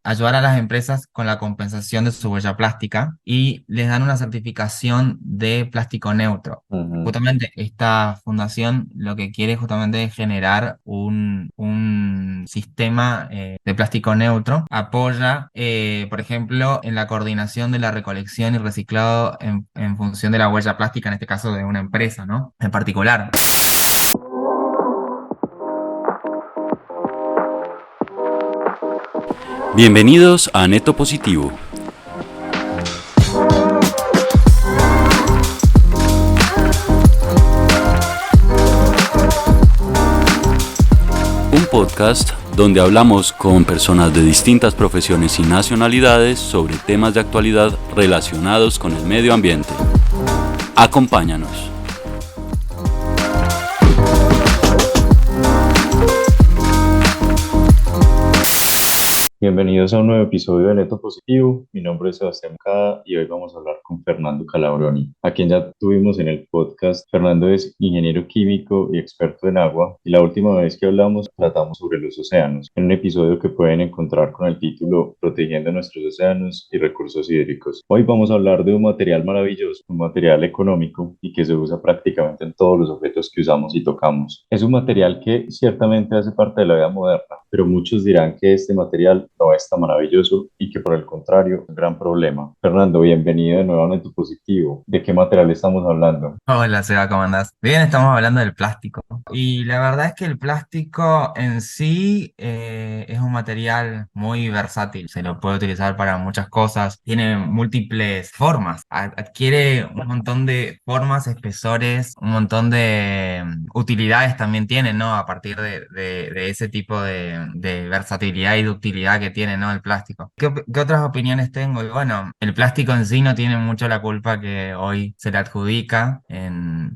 ayudar a las empresas con la compensación de su huella plástica y les dan una certificación de plástico neutro. Ujú. Justamente esta fundación lo que quiere justamente es generar un sistema de plástico neutro. Apoya, por ejemplo, en la coordinación de la recolección y reciclado en función de la huella plástica, en este caso de una empresa, ¿no? En particular. Bienvenidos a Neto Positivo, un podcast donde hablamos con personas de distintas profesiones y nacionalidades sobre temas de actualidad relacionados con el medio ambiente. Acompáñanos. Bienvenidos a un nuevo episodio de Neto Positivo. Mi nombre es Sebastián Cada y hoy vamos a hablar con Fernando Calabroni, a quien ya tuvimos en el podcast. Fernando es ingeniero químico y experto en agua, y la última vez que hablamos tratamos sobre los océanos, en un episodio que pueden encontrar con el título Protegiendo nuestros océanos y recursos hídricos. Hoy vamos a hablar de un material maravilloso, un material económico y que se usa prácticamente en todos los objetos que usamos y tocamos. Es un material que ciertamente hace parte de la vida moderna, pero muchos dirán que este material no es tan maravilloso y que por el contrario es un gran problema. Fernando, bienvenido de nuevo a Neto Positivo. ¿De qué material estamos hablando? Hola, Seba, ¿cómo andás? Bien, estamos hablando del plástico. Y la verdad es que el plástico en sí es un material muy versátil. Se lo puede utilizar para muchas cosas. Tiene múltiples formas. Adquiere un montón de formas, espesores, un montón de utilidades también tiene, ¿no? A partir de ese tipo de versatilidad y de utilidad que tiene, ¿no? El plástico. ¿Qué otras opiniones tengo? Y bueno, el plástico en sí no tiene mucho la culpa que hoy se le adjudica,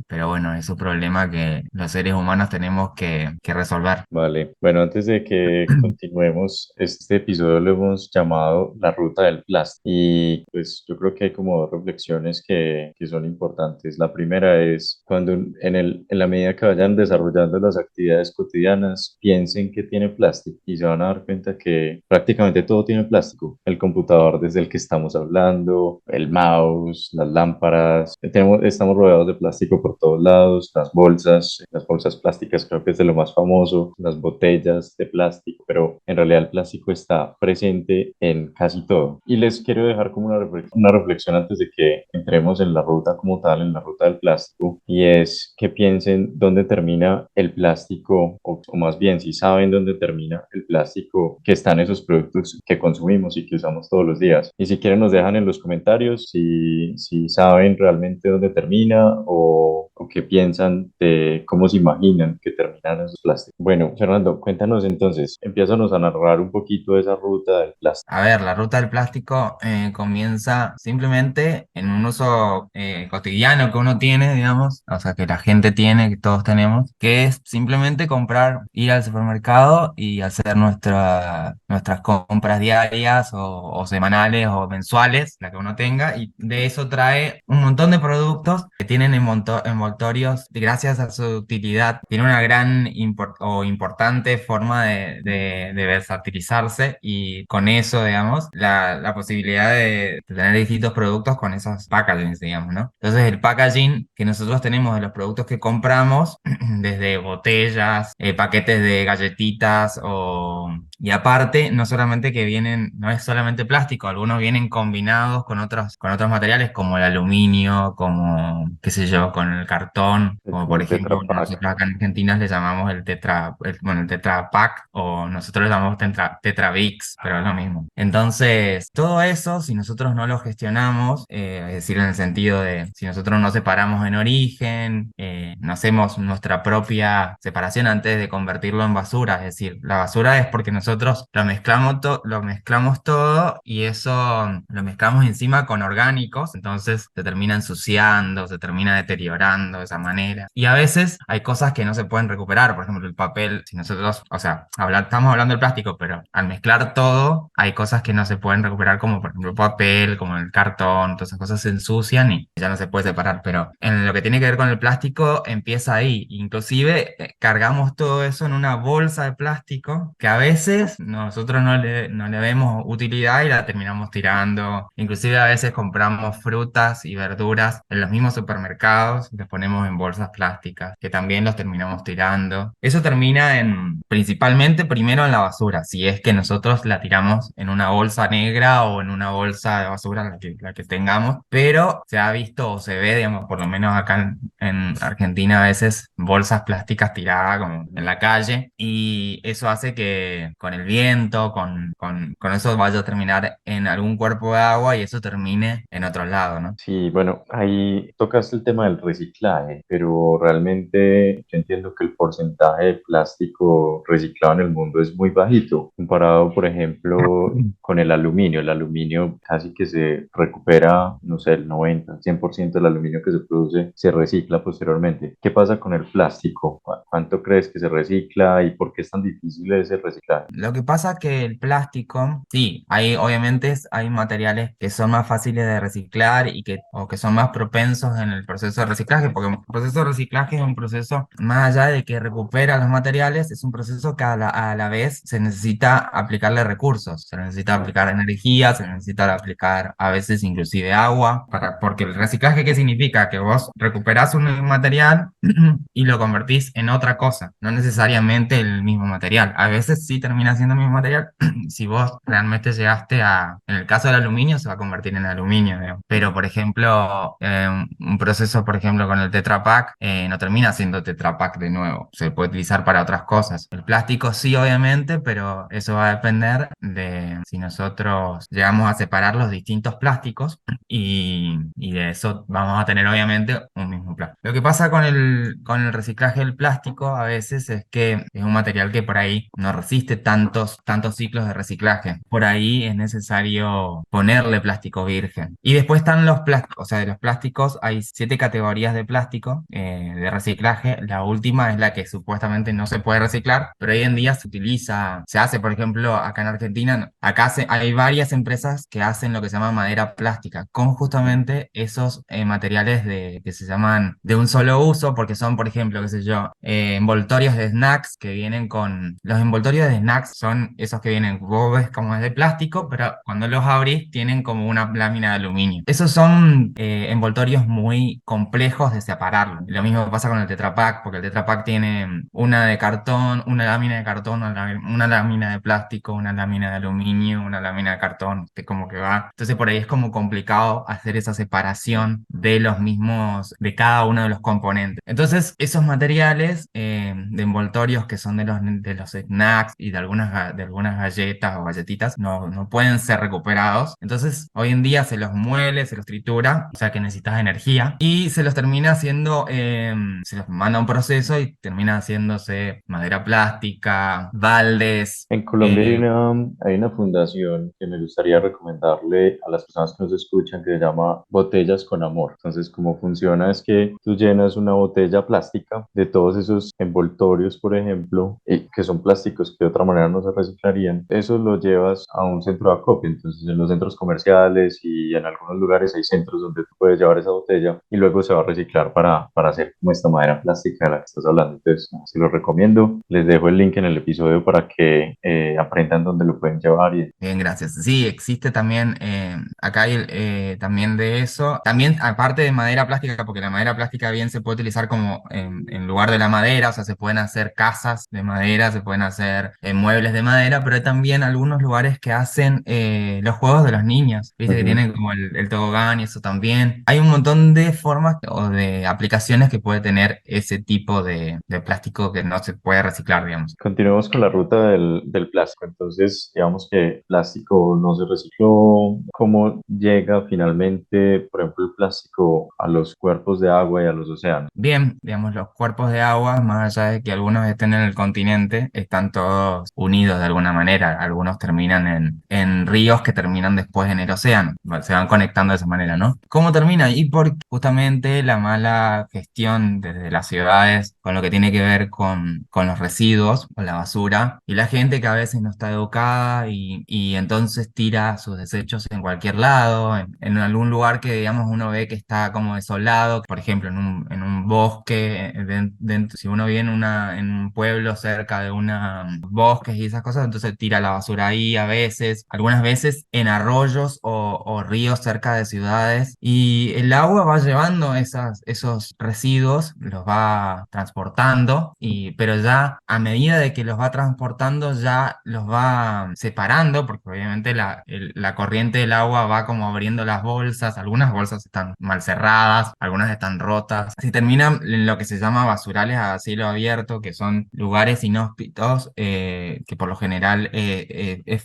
pero bueno, es un problema que los seres humanos tenemos que resolver. Vale, bueno, antes de que continuemos, este episodio lo hemos llamado La Ruta del Plástico, y pues yo creo que hay como dos reflexiones que son importantes. La primera es cuando en la medida que vayan desarrollando las actividades cotidianas, piensen que tiene plástico y se van a dar cuenta que prácticamente todo tiene plástico. El computador desde el que estamos hablando, el mouse, las lámparas, estamos rodeados de plástico por todos lados, las bolsas plásticas creo que es de lo más famoso, las botellas de plástico, pero en realidad el plástico está presente en casi todo. Y les quiero dejar como una reflexión antes de que entremos en la ruta como tal, en la ruta del plástico, y es que piensen dónde termina el plástico, o más bien si saben dónde termina el plástico que está en esos productos que consumimos y que usamos todos los días. Y si quieren nos dejan en los comentarios si saben realmente dónde termina, o qué piensan de cómo se imaginan que terminan esos plásticos. Bueno, Fernando, cuéntanos entonces, empiézanos a narrar un poquito de esa ruta del plástico. A ver, la ruta del plástico comienza simplemente en un uso cotidiano que uno tiene, digamos, o sea, que la gente tiene, que todos tenemos, que es simplemente comprar, ir al supermercado y hacer nuestras compras diarias o semanales o mensuales, la que uno tenga, y de eso trae un montón de productos que tienen envoltorios, gracias a su utilidad, tiene una gran o importante forma de versatilizarse y con eso, digamos, la posibilidad de tener distintos productos con esos packagings, digamos, ¿no? Entonces el packaging que nosotros tenemos de los productos que compramos, desde botellas, paquetes de galletitas y aparte, no solamente que vienen, no es solamente plástico, algunos vienen combinados con otros materiales como el aluminio, como, qué sé yo, con el cartón, como por El ejemplo, Tetra Pak. nosotros acá en Argentina le llamamos bueno, el Tetra Pak o nosotros le llamamos Tetra Vix, pero es lo mismo. Entonces, todo eso, si nosotros no lo gestionamos, es decir, en el sentido de si nosotros no separamos en origen, no hacemos nuestra propia separación antes de convertirlo en basura, es decir, la basura es porque nosotros lo mezclamos todo y eso lo mezclamos encima con orgánicos, entonces se termina ensuciando, se termina deteriorando de esa manera. Y a veces hay cosas que no se pueden recuperar, por ejemplo, el papel, si nosotros, o sea, estamos hablando del plástico, pero al mezclar todo, hay cosas que no se pueden recuperar, como por ejemplo el papel, como el cartón, todas esas cosas se ensucian y ya no se puede separar, pero en lo que tiene que ver con el plástico empieza ahí, inclusive cargamos todo eso en una bolsa de plástico que a veces veces nosotros no le vemos utilidad y la terminamos tirando. Inclusive a veces compramos frutas y verduras en los mismos supermercados, y los ponemos en bolsas plásticas, que también los terminamos tirando. Eso termina principalmente primero en la basura, si es que nosotros la tiramos en una bolsa negra o en una bolsa de basura, la que tengamos, pero se ha visto o se ve, digamos, por lo menos acá en Argentina a veces bolsas plásticas tiradas como en la calle, y eso hace que con el viento, con eso vaya a terminar en algún cuerpo de agua y eso termine en otro lado, ¿no? Sí, bueno, ahí tocaste el tema del reciclaje, pero realmente yo entiendo que el porcentaje de plástico reciclado en el mundo es muy bajito, comparado, por ejemplo, con el aluminio. El aluminio casi que se recupera, no sé, el 90, 100% del aluminio que se produce se recicla posteriormente. ¿Qué pasa con el plástico? ¿Cuánto crees que se recicla y por qué es tan difícil ese reciclaje? Lo que pasa que el plástico, sí, hay obviamente hay materiales que son más fáciles de reciclar o que son más propensos en el proceso de reciclaje, porque el proceso de reciclaje es un proceso, más allá de que recupera los materiales, es un proceso que a la vez se necesita aplicarle recursos, se necesita aplicar energía, se necesita aplicar a veces inclusive agua, porque el reciclaje, ¿qué significa? Que vos recuperás un material y lo convertís en otra cosa, no necesariamente el mismo material. A veces sí termina siendo el mismo material si vos realmente llegaste en el caso del aluminio, se va a convertir en aluminio, digamos. Pero, por ejemplo, un proceso, por ejemplo, con el Tetra Pak, no termina siendo Tetra Pak de nuevo, se puede utilizar para otras cosas. El plástico sí, obviamente, pero eso va a depender de si nosotros llegamos a separar los distintos plásticos y de eso vamos a tener obviamente un mismo plástico. Lo que pasa con el reciclaje del plástico a veces es que es un material que por ahí no resiste tantos ciclos de reciclaje. Por ahí es necesario ponerle plástico virgen. Y después están los plásticos, o sea, de los plásticos hay 7 categorías de plástico de reciclaje. La última es la que supuestamente no se puede reciclar, pero hoy en día se utiliza, se hace, por ejemplo, acá en Argentina, hay varias empresas que hacen lo que se llama madera plástica, con justamente esos materiales que se llaman de un solo uso, porque son, por ejemplo, qué sé yo, envoltorios de snacks que vienen con... Los envoltorios de snacks son esos que vienen, vos ves como es de plástico, pero cuando los abrís tienen como una lámina de aluminio. Esos son envoltorios muy complejos de separarlo. Lo mismo pasa con el Tetra Pak, porque el Tetra Pak tiene una de cartón, una lámina de cartón, una lámina de plástico, una lámina de aluminio, una lámina de cartón, que como que va. Entonces por ahí es como complicado hacer esa separación de los mismos, de cada uno de los componentes. Entonces esos materiales de envoltorios que son de los snacks y de algunas galletas o galletitas no pueden ser recuperados. Entonces hoy en día se los muele, se los tritura, o sea que necesitas energía y se los termina haciendo, se los manda a un proceso y termina haciéndose madera plástica, baldes. En Colombia hay una fundación que me gustaría recomendarle a las personas que nos escuchan que se llama Botellas con Amor. Entonces, cómo funciona es que tú llenas una botella plástica de todos esos envoltorios, por ejemplo, que son plásticos que de otra manera no se reciclarían. Eso lo llevas a un centro de acopio. Entonces, en los centros comerciales y en algunos lugares hay centros donde tú puedes llevar esa botella y luego se va a reciclar para hacer como esta madera plástica de la que estás hablando. Entonces, se lo recomiendo. Les dejo el link en el episodio para que aprendan dónde lo pueden llevar. Bien, gracias. Sí, existe también, acá hay también de eso. También, aparte de madera plástica, porque la madera plástica bien se puede utilizar como en lugar de la madera, o sea, se pueden hacer casas de madera, se pueden hacer muebles de madera, pero hay también algunos lugares que hacen los juegos de los niños, viste, que Ujú. tienen como el tobogán y eso también. Hay un montón de formas o de aplicaciones que puede tener ese tipo de plástico que no se puede reciclar, digamos. Continuemos con la ruta del plástico. Entonces, digamos que el plástico no se recicló. ¿Cómo llega finalmente, por ejemplo, el plástico a los cuerpos de agua y a los océanos? Bien, digamos, los cuerpos de agua, más allá de que algunos estén en el continente, están todos unidos de alguna manera. Algunos terminan en ríos que terminan después en el océano. Bueno, se van conectando de esa manera, ¿no? ¿Cómo termina? Y por justamente la mala gestión desde las ciudades con lo que tiene que ver con los residuos, con la basura, y la gente que a veces no está educada y entonces tira sus desechos en cualquier lado, en algún lugar que, digamos, uno ve que está como desolado, por ejemplo, en un un bosque, si uno vive en un pueblo cerca de bosques y esas cosas, entonces tira la basura ahí a veces, algunas veces en arroyos o ríos cerca de ciudades, y el agua va llevando esos residuos, los va transportando, pero ya a medida de que los va transportando, ya los va separando, porque obviamente la corriente del agua va como abriendo las bolsas, algunas bolsas están mal cerradas, algunas están rotas, si terminan en lo que se llama basurales a cielo abierto, que son lugares inhóspitos, que por lo general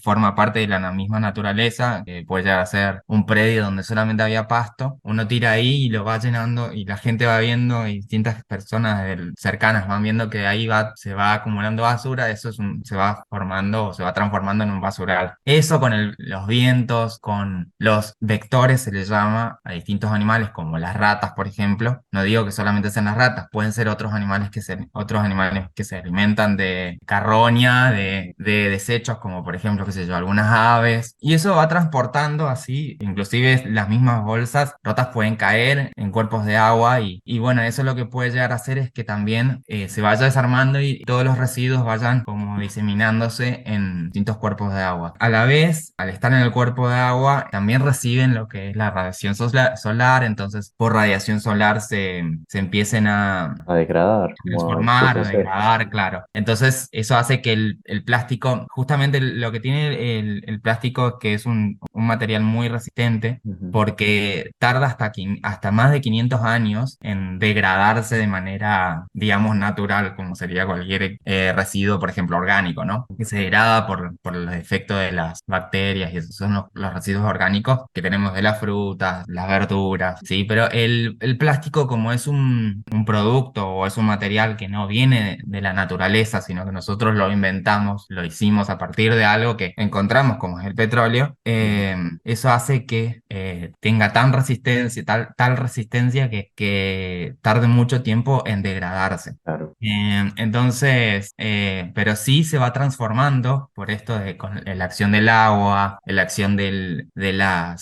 forma parte de la misma naturaleza, que puede llegar a ser un predio donde solamente había pasto, uno tira ahí y lo va llenando y la gente va viendo y distintas personas cercanas van viendo que ahí se va acumulando basura, se va formando o se va transformando en un basural. Eso con los vientos, con los vectores se les llama a distintos animales como las ratas, por ejemplo. No digo que solamente sean las ratas, pueden ser otros animales que se alimentan de carroña, de desechos, como por ejemplo, qué sé yo, algunas aves. Y eso va transportando así, inclusive las mismas bolsas rotas pueden caer en cuerpos de agua y bueno, eso lo que puede llegar a hacer es que también se vaya desarmando y todos los residuos vayan como diseminándose en distintos cuerpos de agua. A la vez, al estar en el cuerpo de agua, también reciben lo que es la radiación solar, entonces por radiación solar se empiecen a A degradar, como a transformar o deshacer. degradar, claro. Entonces, eso hace que el plástico, justamente lo que tiene el plástico es que es un material muy resistente Ujú. porque tarda hasta más de 500 años en degradarse de manera, digamos, natural, como sería cualquier residuo, por ejemplo, orgánico, ¿no? Que se degrada por el efecto de las bacterias y esos son los residuos orgánicos que tenemos de las frutas, las verduras, ¿sí? Pero el plástico, como es un producto o es un material que no viene de la naturaleza, sino que nosotros lo inventamos, lo hicimos a partir de algo que encontramos, como es el petróleo, Ujú. eso hace que tenga tal resistencia que tarde mucho tiempo en degradarse. Claro. Entonces, pero sí se va transformando por esto con la acción del agua, la acción de la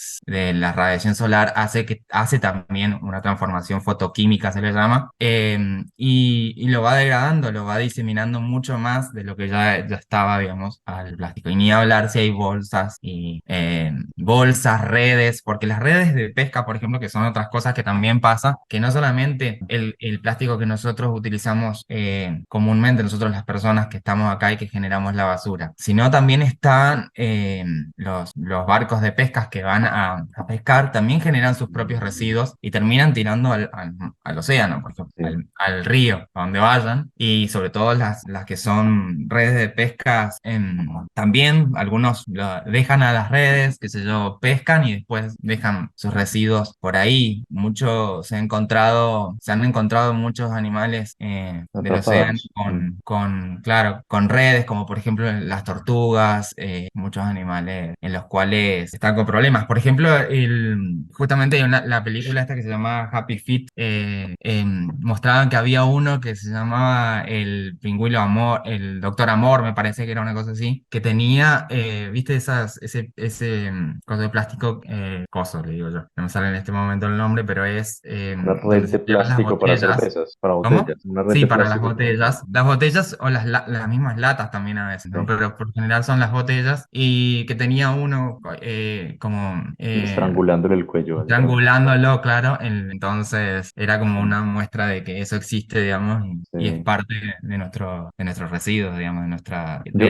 radiación solar, hace también una transformación fotoquímica, se le llama, y lo va degradando, lo va diseminando mucho más de lo que ya estaba, digamos, al plástico. Y ni hablar si hay bolsas, redes, porque las redes de pesca, por ejemplo, que son otras cosas que también pasa, que no solamente el plástico que nosotros utilizamos comúnmente, nosotros las personas que estamos acá y que generamos la basura, sino también están los barcos de pescas que van a pescar, también generan sus propios residuos y terminan tirando al océano, por ejemplo, Sí. al río, a donde vayan, y sobre todo las que son redes de pescas, también algunos dejan a las redes, qué sé yo, pescan y después dejan sus residuos por ahí. Se han encontrado muchos animales del océano Atrapados. Mm. claro, con redes, como por ejemplo las tortugas, muchos animales en los cuales están con problemas. Por ejemplo, justamente hay la película esta que se llama Happy Feet, mostraban que había uno que se llamaba el pingüino Amor, el Doctor Amor, me parece que era una cosa así, que tenía, viste, ese coso de plástico, coso, le digo yo, no me sale en este momento el nombre, pero es Una donde red se de llevan las plástico para botellas. cervezas, para ¿Cómo? botellas. Una red Sí, de para plástico para botellas. las botellas o las mismas latas también a veces, ¿no? Sí. Pero por general son las botellas y que tenía uno como Estrangulándole el cuello, básicamente. triangulándolo, claro, entonces era como una muestra de que eso existe, digamos, y es Sí. parte de nuestros residuos, digamos, de nuestra Yo,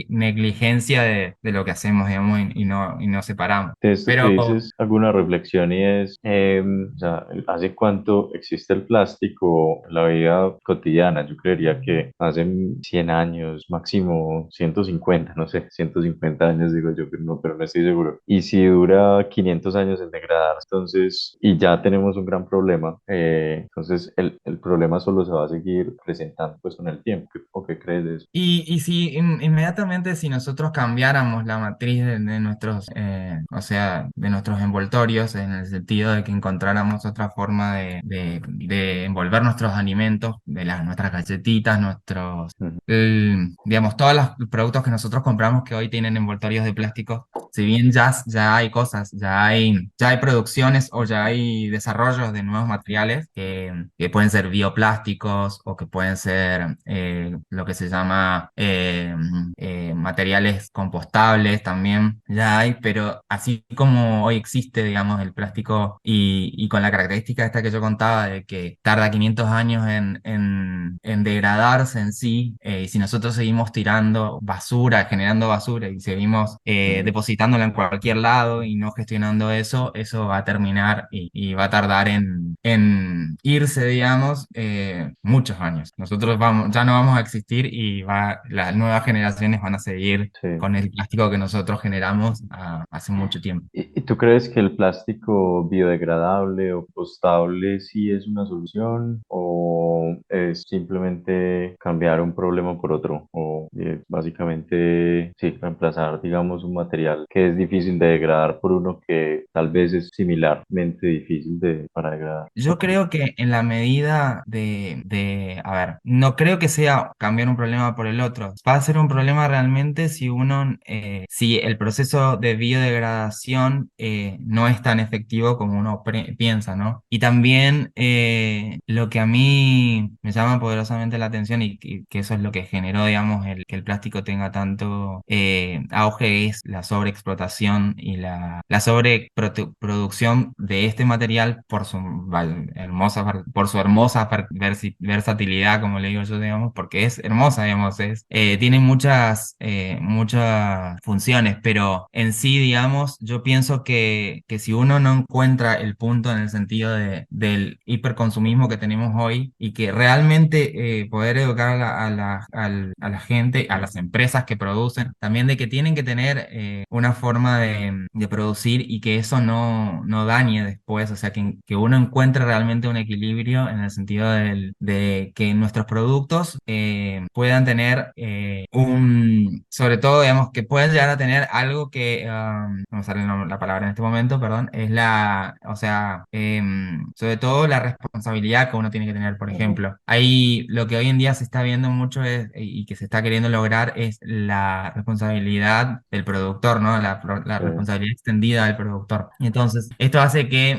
negligencia de lo que hacemos, digamos, y no separamos. de esto que Pero dices, alguna reflexión y es, o sea, ¿hace cuánto existe el plástico en la vida cotidiana? Yo creería que hace 100 años, máximo 150, no sé, 150 años digo yo, pero no estoy seguro. Y si dura 500 años en degradar, entonces, y ya tenemos un gran problema, entonces el problema solo se va a seguir presentando pues con el tiempo. ¿O qué crees de eso? Y si inmediatamente si nosotros cambiáramos la matriz de nuestros, o sea, de nuestros envoltorios, en el sentido de que encontráramos otra forma de envolver nuestros alimentos, nuestras galletitas, Ujú. digamos, todos los productos que nosotros compramos que hoy tienen envoltorios de plástico, si bien ya hay cosas, ya hay producciones o ya hay desarrollos de nuevos materiales que que pueden ser bioplásticos o que pueden ser lo que se llama materiales compostables también, ya hay, pero así como hoy existe, digamos, el plástico y con la característica esta que yo contaba de que tarda 500 años en degradarse en sí, y si nosotros seguimos tirando basura, generando basura y seguimos Mm. depositándola en cualquier lado y no gestionando eso, eso va a terminar y va a tardar en irse, digamos, muchos años. Nosotros vamos, ya no vamos a existir y las nuevas generaciones van a seguir Sí. con el plástico que nosotros generamos hace mucho tiempo. ¿Y tú crees que el plástico biodegradable o compostable sí es una solución o es simplemente cambiar un problema por otro? O básicamente, sí, reemplazar, digamos, un material que es difícil de degradar por uno que tal vez es similarmente difícil para degradar. Yo creo que en la medida a ver, no creo que sea cambiar un problema por el otro. Va a ser un problema realmente si si el proceso de biodegradación no es tan efectivo como uno piensa, ¿no? Y también lo que a mí me llama poderosamente la atención y que eso es lo que generó, digamos, que el plástico tenga tanto auge es la sobreexplotación y la sobreproducción de este material por su por su hermosa versatilidad, como le digo yo, digamos, porque es hermosa, digamos, tiene muchas funciones, pero en sí, digamos, yo pienso que si uno no encuentra el punto en el sentido del hiperconsumismo que tenemos hoy y que realmente poder educar a la gente, a las empresas que producen, también de que tienen que tener una forma de producir y que eso no dañe después, o sea, que uno encuentre realmente un equilibrio en el sentido de que nuestros productos puedan tener sobre todo, digamos, que puedan llegar a tener algo que, no me sale la palabra en este momento, perdón, es o sea, sobre todo la responsabilidad que uno tiene que tener, por Ujú. ejemplo. Ahí lo que hoy en día se está viendo mucho y que se está queriendo lograr es la responsabilidad del productor, ¿no? La Sí. responsabilidad extendida del productor. Y entonces, esto hace que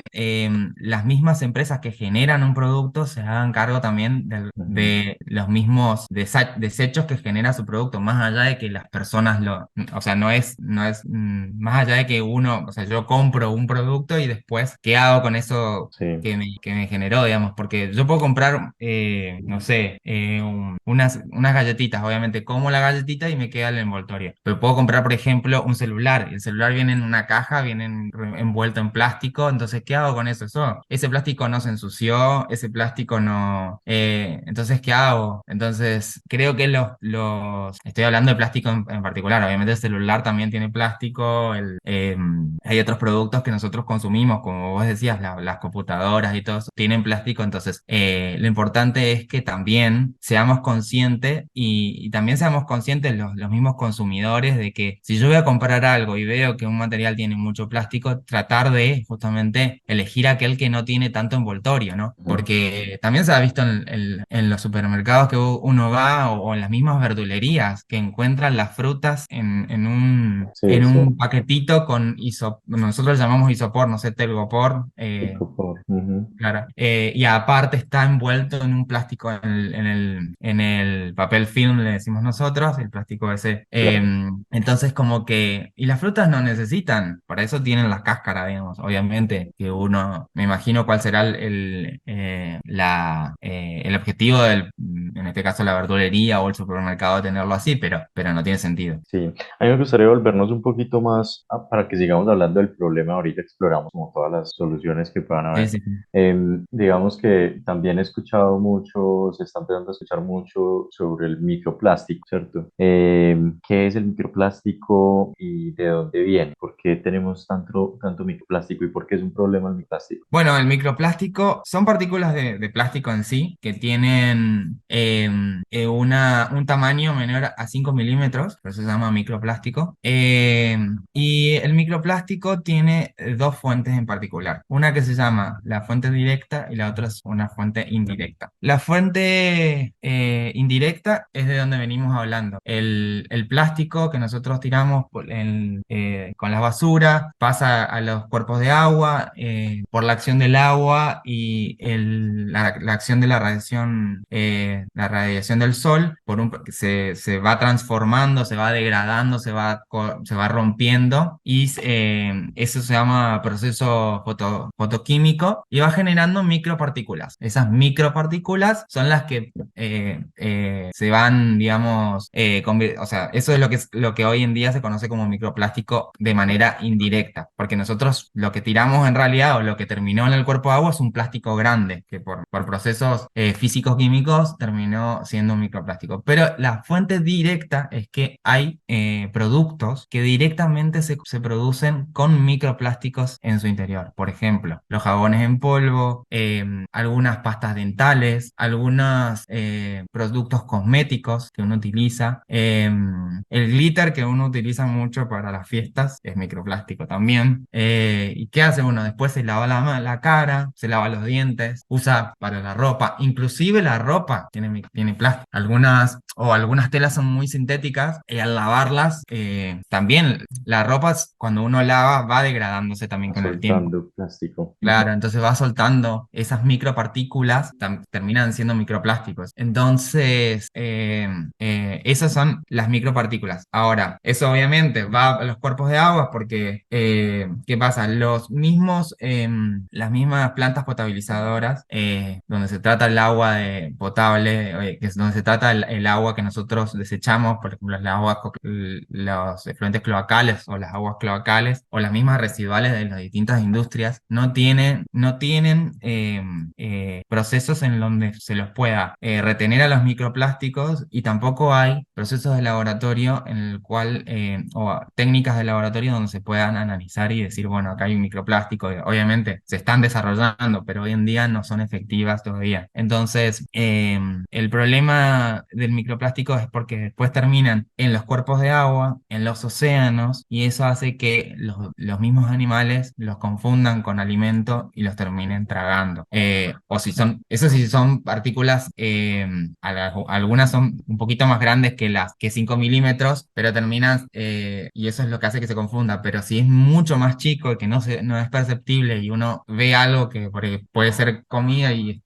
las mismas empresas que generan un producto se hagan cargo también Ujú. de los mismos desechos que genera su producto, más allá de que las personas o sea, más allá de que uno, o sea, yo compro un producto y después, ¿qué hago con eso Sí. que me generó, digamos? Porque yo puedo comprar, no sé, unas galletitas, obviamente como la galletita y me queda el envoltorio, pero puedo comprar, por ejemplo, un celular, y el celular viene en una caja, viene envuelto en plástico, entonces, ¿qué hago con eso? Ese plástico no se ensució, ese plástico no... entonces, ¿qué hago? Entonces, creo que estoy hablando de plástico en particular, obviamente el celular también tiene plástico, hay otros productos que nosotros consumimos, como vos decías, las computadoras y todo eso, tienen plástico, entonces lo importante es que también seamos conscientes y también seamos conscientes los mismos consumidores de que si yo voy a comprar algo y veo que un material tiene mucho plástico, tratar de justamente elegir aquel que no tiene tanto envoltorio, ¿no? Ujú. Porque también se ha visto en los supermercados que uno va o en las mismas verdulerías que encuentran las frutas Sí, en sí. un paquetito con nosotros le llamamos isopor, no sé, telgopor, Icopor. Ujú. claro. Y aparte está envuelto en un plástico en el papel film, le decimos nosotros, el plástico ese. Claro. Entonces, como que. Y las frutas no necesitan, para eso tienen la cáscara, digamos. Obviamente, que uno. Me imagino cuál será el objetivo en este caso, la verdulería o el supermercado de tenerlo así, pero no tiene sentido. Sí, a mí me gustaría volvernos un poquito más para que sigamos hablando del problema. Ahorita exploramos como todas las soluciones que puedan Sí, haber. sí, sí. Digamos que también he escuchado mucho, se está empezando a escuchar mucho sobre el microplástico, ¿cierto? ¿Qué es el microplástico y de dónde viene? ¿Por qué tenemos tanto microplástico y por qué es un problema el microplástico? Bueno, el microplástico son partículas de plástico en sí que tienen un tamaño menor a 5 milímetros, por eso se llama microplástico. Y el microplástico tiene dos fuentes en particular, una que se llama la fuente directa y la otra es una fuente indirecta. directa. La fuente indirecta es de donde venimos hablando. El plástico que nosotros tiramos con la basura pasa a los cuerpos de agua por la acción del agua y la acción de la radiación del sol, se va transformando, se va degradando, se va rompiendo y eso se llama proceso fotoquímico y va generando micropartículas. Esas micropartículas son las que se van, digamos, o sea, eso es lo que hoy en día se conoce como microplástico de manera indirecta, porque nosotros lo que tiramos en realidad o lo que terminó en el cuerpo de agua es un plástico grande, que por procesos físicos químicos terminó siendo un microplástico. Pero la fuente directa es que hay productos que directamente se producen con microplásticos en su interior. Por ejemplo, los jabones en polvo, algunas pastas dentales, algunos productos cosméticos que uno utiliza. El glitter que uno utiliza mucho para las fiestas es microplástico también. ¿Y qué hace uno? Después se lava la cara, se lava los dientes, usa para la ropa. Inclusive la ropa tiene plástico. Algunas telas son muy sintéticas y al lavarlas, también la ropa cuando uno lava va degradándose también con el tiempo. Soltando plástico. Claro, entonces va soltando esas micropartículas, terminan siendo microplásticos. Entonces, esas son las micropartículas. Ahora, eso obviamente va a los cuerpos de agua porque, ¿qué pasa? Las mismas plantas potabilizadoras, donde se trata el agua potable, que es donde se trata el agua que nosotros desechamos, por ejemplo, los efluentes cloacales o las aguas cloacales o las mismas residuales de las distintas industrias, no tienen procesos en donde se los pueda retener a los microplásticos y tampoco hay procesos de laboratorio en el cual, o técnicas de laboratorio donde se puedan analizar y decir, bueno, acá hay un microplástico. Obviamente se están desarrollando, pero hoy en día no son efectivas todavía. Entonces, el problema del microplástico es porque después terminan en los cuerpos de agua, en los océanos, y eso hace que los mismos animales los confundan con alimento y los terminen tragando. Eso sí son partículas, algunas son un poquito más grandes que 5 milímetros, pero terminan, y eso es lo que hace que se confunda, pero si es mucho más chico y que no es perceptible y uno ve algo que puede ser comida y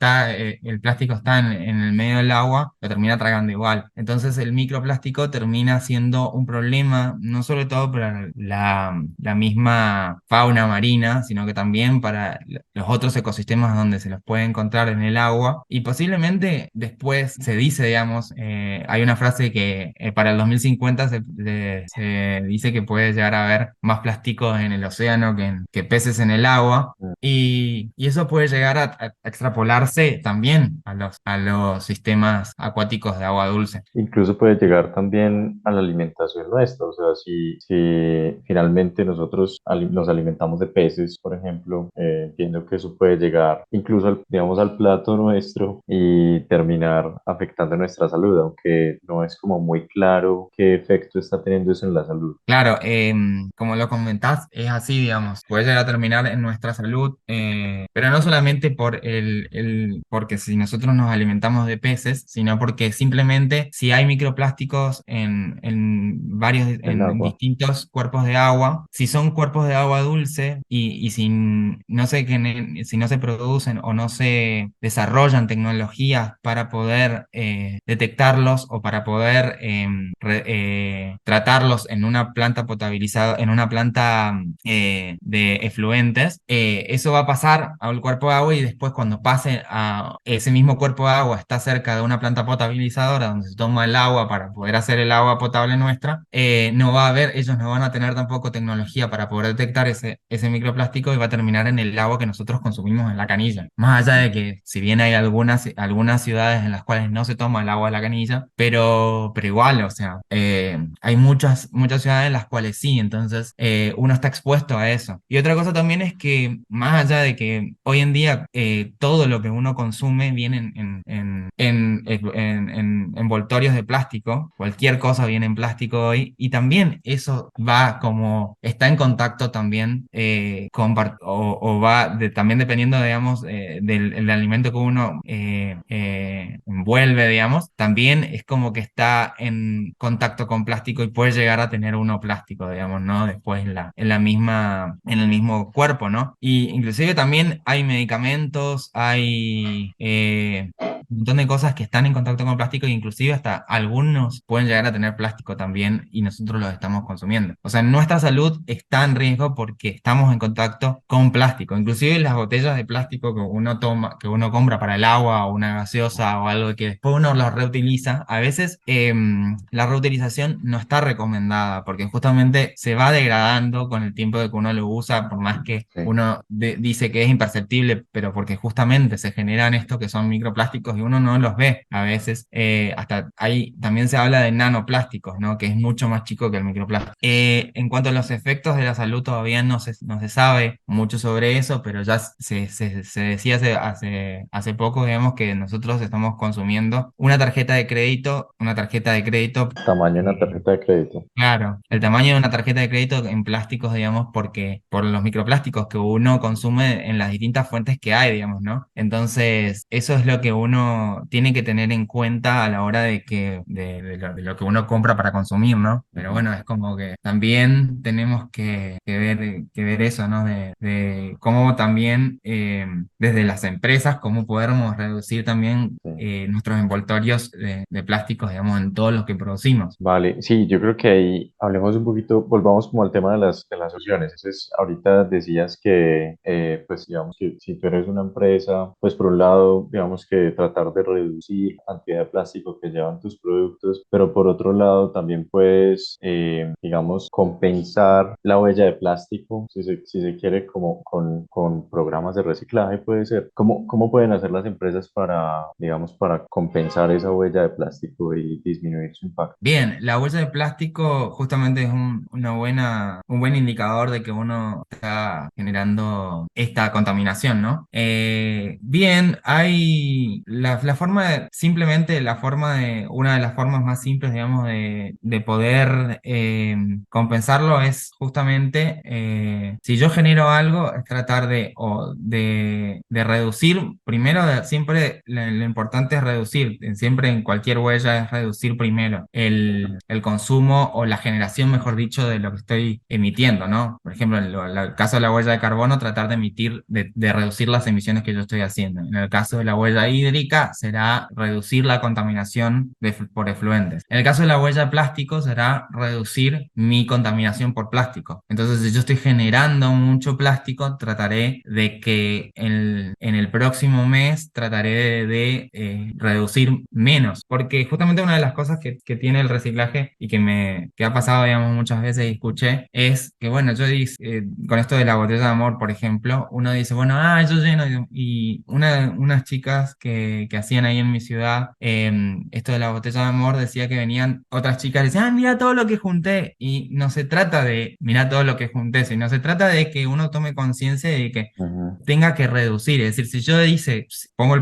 el plástico está en el medio del agua, lo termina tragando igual. Entonces el microplástico termina siendo un problema, no sobre todo para la misma fauna marina, sino que también para los otros ecosistemas donde se los puede encontrar en el agua. Y posiblemente después se dice, digamos, hay una frase que para el 2050 se dice que puede llegar a haber más plásticos en el océano que peces en el agua. Y eso puede llegar a extrapolarse también a los sistemas acuáticos de agua dulce. Incluso puede llegar también a la alimentación nuestra, o sea, si finalmente nosotros nos alimentamos de peces, por ejemplo, entiendo que eso puede llegar incluso digamos, al plato nuestro y terminar afectando nuestra salud, aunque no es como muy claro qué efecto está teniendo eso en la salud. Claro, como lo comentás, es así, digamos, puede llegar a terminar en nuestra salud, pero no solamente porque si nosotros nos alimentamos de peces, sino porque simplemente si hay microplásticos El en agua. distintos cuerpos de agua, si son cuerpos de agua dulce y si no se producen o no se desarrollan tecnologías para poder detectarlos o para poder tratarlos en una planta potabilizada, en una planta de efluentes, eso va a pasar al cuerpo de agua y después cuando pase a ese mismo cuerpo de agua está cerca de una planta potabilizadora donde se toma el agua para poder hacer el agua potable nuestra, ellos no van a tener tampoco tecnología para poder detectar ese microplástico y va a terminar en el agua que nosotros consumimos en la canilla. Más allá de que si bien hay algunas ciudades en las cuales no se toma el agua de la canilla, pero igual, o sea, hay muchas ciudades en las cuales sí, entonces uno está expuesto a eso. Y otra cosa también es que más allá de que hoy en día todo lo que uno consume viene en envoltorios de plástico, cualquier cosa viene en plástico hoy, y también eso está en contacto también o va también dependiendo, digamos, del alimento que uno uno envuelve, digamos, también es como que está en contacto con plástico y puede llegar a tener uno plástico, digamos, ¿no? Después en el mismo cuerpo, ¿no? Y inclusive también hay medicamentos, hay un montón de cosas que están en contacto con plástico e inclusive hasta algunos pueden llegar a tener plástico también y nosotros los estamos consumiendo. O sea, nuestra salud está en riesgo porque estamos en contacto con plástico. Inclusive las botellas de plástico que uno toma, que uno compra para el agua o una gaseosa o algo que después uno lo reutiliza, a veces la reutilización no está recomendada porque justamente se va degradando con el tiempo de que uno lo usa, por más que Sí. uno dice que es imperceptible, pero porque justamente se generan estos que son microplásticos y uno no los ve. A veces hasta ahí también se habla de nanoplásticos, ¿no? Que es mucho más chico que el microplástico. En cuanto a los efectos de la salud, todavía no se sabe mucho sobre eso, pero ya se decía hace poco, digamos, que nosotros estamos consumiendo una tarjeta de crédito. Tamaño de una eh, tarjeta de crédito. Claro, el tamaño de una tarjeta de crédito en plásticos, digamos, porque por los microplásticos que uno consume en las distintas fuentes que hay, digamos, ¿no? Entonces, eso es lo que uno tiene que tener en cuenta a la hora de lo que uno compra para consumir, ¿no? Pero Ujú. bueno, es como que también tenemos que ver eso, ¿no? De cómo también desde las empresas, cómo podemos reducir también Sí. nuestros envoltorios de plásticos, digamos, en todo lo que producimos. Vale, sí, yo creo que ahí hablemos un poquito, volvamos como al tema de las opciones. Entonces, ahorita decías que, pues digamos que si tú eres una empresa, pues por un lado, digamos que tratar de reducir la cantidad de plástico que llevan tus productos, pero por otro lado también puedes, digamos, compensar la huella de plástico, si se quiere, como con programas de reciclaje, puede ser. ¿Cómo pueden hacer las empresas para, digamos, para compensar esa huella de plástico y disminuir su impacto? Bien, la huella de plástico justamente es un buen indicador de que uno está generando esta contaminación, ¿no? Bien, hay simplemente una de las formas más simples, digamos, de poder compensarlo es justamente, si yo genero algo, es tratar de reducir, primero, siempre lo importante es reducir, siempre en cualquier huella es reducir primero el consumo o la generación, mejor dicho, de lo que estoy emitiendo, ¿no? Por ejemplo, el caso de la huella de carbono, tratar de reducir las emisiones que yo estoy haciendo. En el caso de la huella hídrica, será reducir la contaminación por efluentes. En el caso de la huella de plástico, será reducir mi contaminación por plástico. Entonces, si yo estoy generando mucho plástico, trataré de que en el próximo mes trataré de reducir menos, porque justamente una de las cosas que tiene el reciclaje y que ha pasado, digamos, muchas veces y escuché, es que, bueno, con esto de la botella de amor, por ejemplo, uno dice, bueno, yo lleno, y unas chicas que hacían ahí en mi ciudad, esto de la botella de amor, decía que venían otras chicas y decían, mira todo lo que junté, y no se trata de, mira todo lo que junté, sino se trata de que uno tome conciencia de que Ujú. tenga que reducir. Es decir, si yo pongo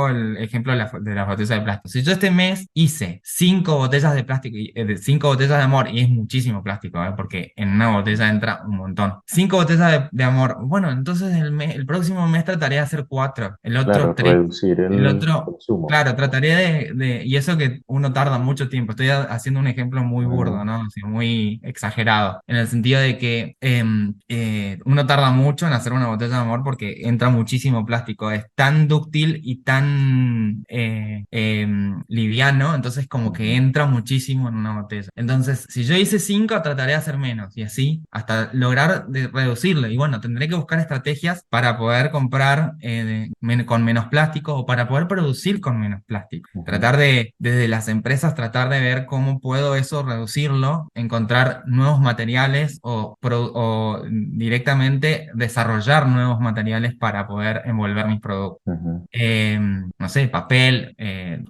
el ejemplo de las botellas de plástico. Si yo este mes hice 5 botellas de plástico, 5 botellas de amor, y es muchísimo plástico, porque en una botella entra un montón. 5 botellas de amor. Bueno, entonces el próximo mes trataré de hacer 4, el otro Claro, 3, reducir el el otro. consumo. Claro, trataré y eso que uno tarda mucho tiempo. Estoy haciendo un ejemplo muy burdo, Ujú. ¿no? Así, muy exagerado, en el sentido de que uno tarda mucho en hacer una botella de amor porque entra muchísimo plástico. Es tan dúctil y tan liviano, entonces como que Ujú. entra muchísimo en una botella. Entonces, si yo hice 5, trataré de hacer menos y así hasta lograr reducirlo. Y bueno, tendré que buscar estrategias para poder comprar con menos plástico o para poder producir con menos plástico. Ujú. Desde las empresas, tratar de ver cómo puedo eso reducirlo, encontrar nuevos materiales o directamente desarrollar nuevos materiales para poder envolver mis productos. Ujú. No sé, papel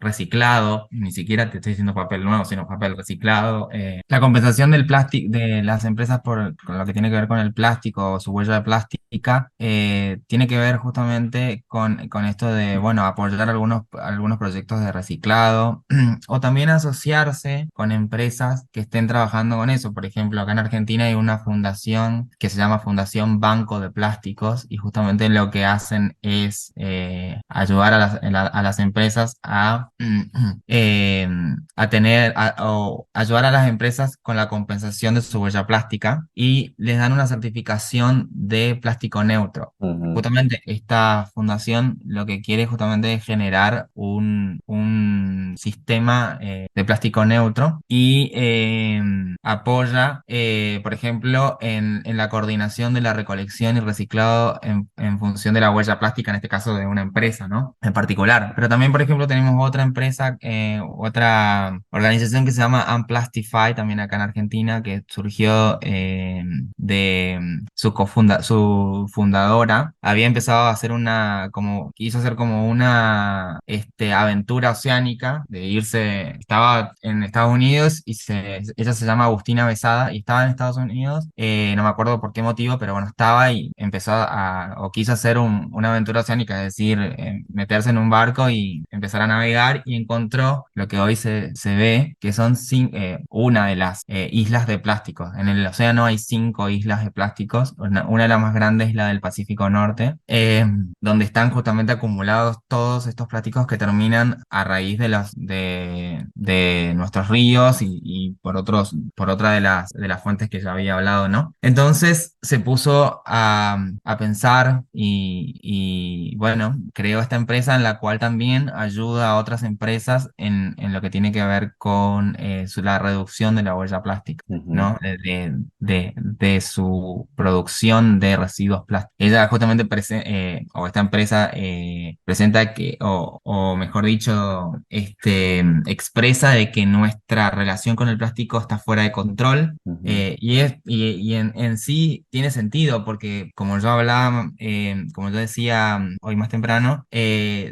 reciclado, ni siquiera te estoy diciendo papel nuevo, sino papel reciclado. La compensación del plástico de las empresas con lo que tiene que ver con el plástico o su huella de plástica, tiene que ver justamente con esto de, bueno, apoyar algunos proyectos de reciclado o también asociarse con empresas que estén trabajando con eso. Por ejemplo, acá en Argentina hay una fundación que se llama Fundación Banco de Plásticos y justamente lo que hacen es ayudar a las empresas a tener, o ayudar a las empresas con la compensación de su huella plástica y les dan una certificación de plástico neutro. ujú, Justamente esta fundación lo que quiere justamente es generar un sistema de plástico neutro y apoya, por ejemplo, en la coordinación de la recolección y reciclado en función de la huella plástica, en este caso de una empresa, ¿no? En particular. Pero también, por ejemplo, tenemos otra empresa, otra organización que se llama Unplastify, también acá en Argentina, que surgió de su fundadora había empezado a hacer quiso hacer como una aventura oceánica de irse, estaba en Estados Unidos y ella se llama Agustina Besada y estaba en Estados Unidos, no me acuerdo por qué motivo, pero bueno, estaba y empezó o quiso hacer una aventura oceánica, es decir, meterse en un barco y empezar a navegar y encontró lo que hoy se ve, que son una de las islas de plásticos. En el océano hay 5 islas de plásticos, una de las más grandes es la del Pacífico Norte, donde están justamente acumulados todos estos plásticos que terminan a raíz de nuestros ríos y por otra de las fuentes que ya había hablado, ¿no? Entonces se puso a pensar bueno, creó esta empresa en la cual también ayuda a otras empresas en lo que tiene que ver con la reducción de la huella plástica, ujú. ¿no? De su producción de residuos plásticos. Ella justamente o esta empresa presenta o mejor dicho, expresa de que nuestra relación con el plástico está fuera de control. Ujú, Y en sí tiene sentido porque como yo hablaba, como yo decía hoy más temprano,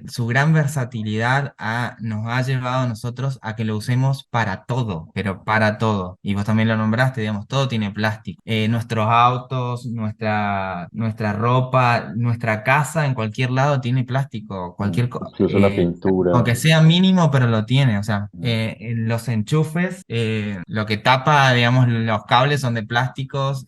su gran versatilidad nos ha llevado a nosotros a que lo usemos para todo, pero para todo. Y vos también lo nombraste, digamos, todo tiene plástico. Nuestros autos, nuestra ropa, nuestra casa en cualquier lado tiene plástico, cualquier cosa. incluso la pintura. Aunque sea mínimo, pero lo tiene. O sea, Ujú, en los enchufes, lo que tapa, digamos, los cables son de plásticos,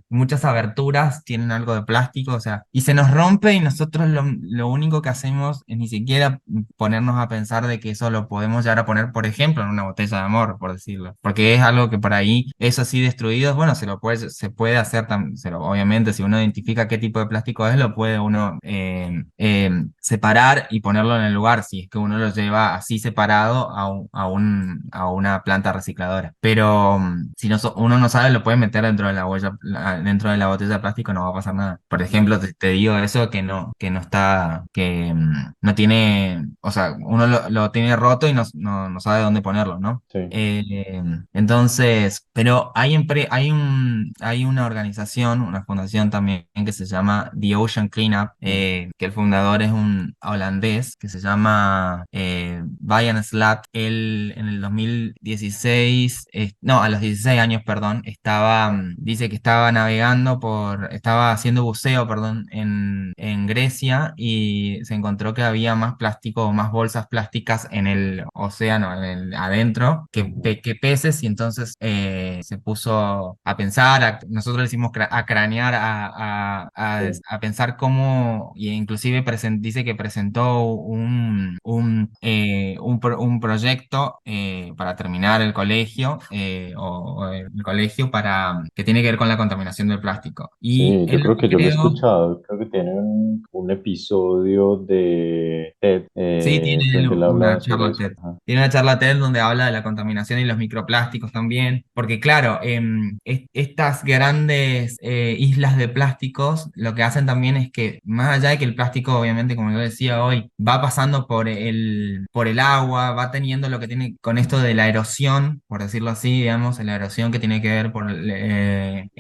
muchas aberturas tienen algo de plástico, o sea, y se nos rompe y nosotros lo único que hacemos es ni siquiera ponernos a pensar de que eso lo podemos llegar a poner, por ejemplo, en una botella de amor, por decirlo, porque es algo que por ahí es así destruido, bueno, se puede hacer, obviamente, si uno identifica qué tipo de plástico es, lo puede uno separar y ponerlo en el lugar, si es que uno lo lleva así separado a una planta recicladora. Pero si uno no sabe, lo puede meter dentro de dentro de la botella de plástico, no va a pasar nada. Por ejemplo, te digo eso que no está, que no tiene, o sea, uno lo tiene roto y no sabe dónde ponerlo, ¿no? sí, Entonces, pero hay una organización, una fundación también que se llama The Ocean Cleanup, mm, que el fundador es un holandés que se llama Brian Slat. Él en el 2016, no, a los 16 años, perdón, dice que estaba haciendo buceo, perdón, en Grecia y se encontró que había más plástico o más bolsas plásticas en el océano, adentro, ujú, que peces y entonces se puso a pensar, nosotros le hicimos a cranear, sí, a pensar cómo, y inclusive dice que presentó un proyecto para terminar el colegio, o el colegio que tiene que ver con la contaminación del plástico. Y sí, él yo creo que yo lo he creo. escuchado, creo que tiene un episodio de TED Sí, tiene él donde él una hablaba sobre charla eso. TED. Ajá. Tiene una charla TED donde habla de la contaminación y los microplásticos también, porque claro, estas grandes islas de plásticos lo que hacen también es que, más allá de que el plástico, obviamente, como yo decía hoy, va pasando por el agua, va teniendo lo que tiene con esto de la erosión, por decirlo así, digamos, la erosión que tiene que ver por el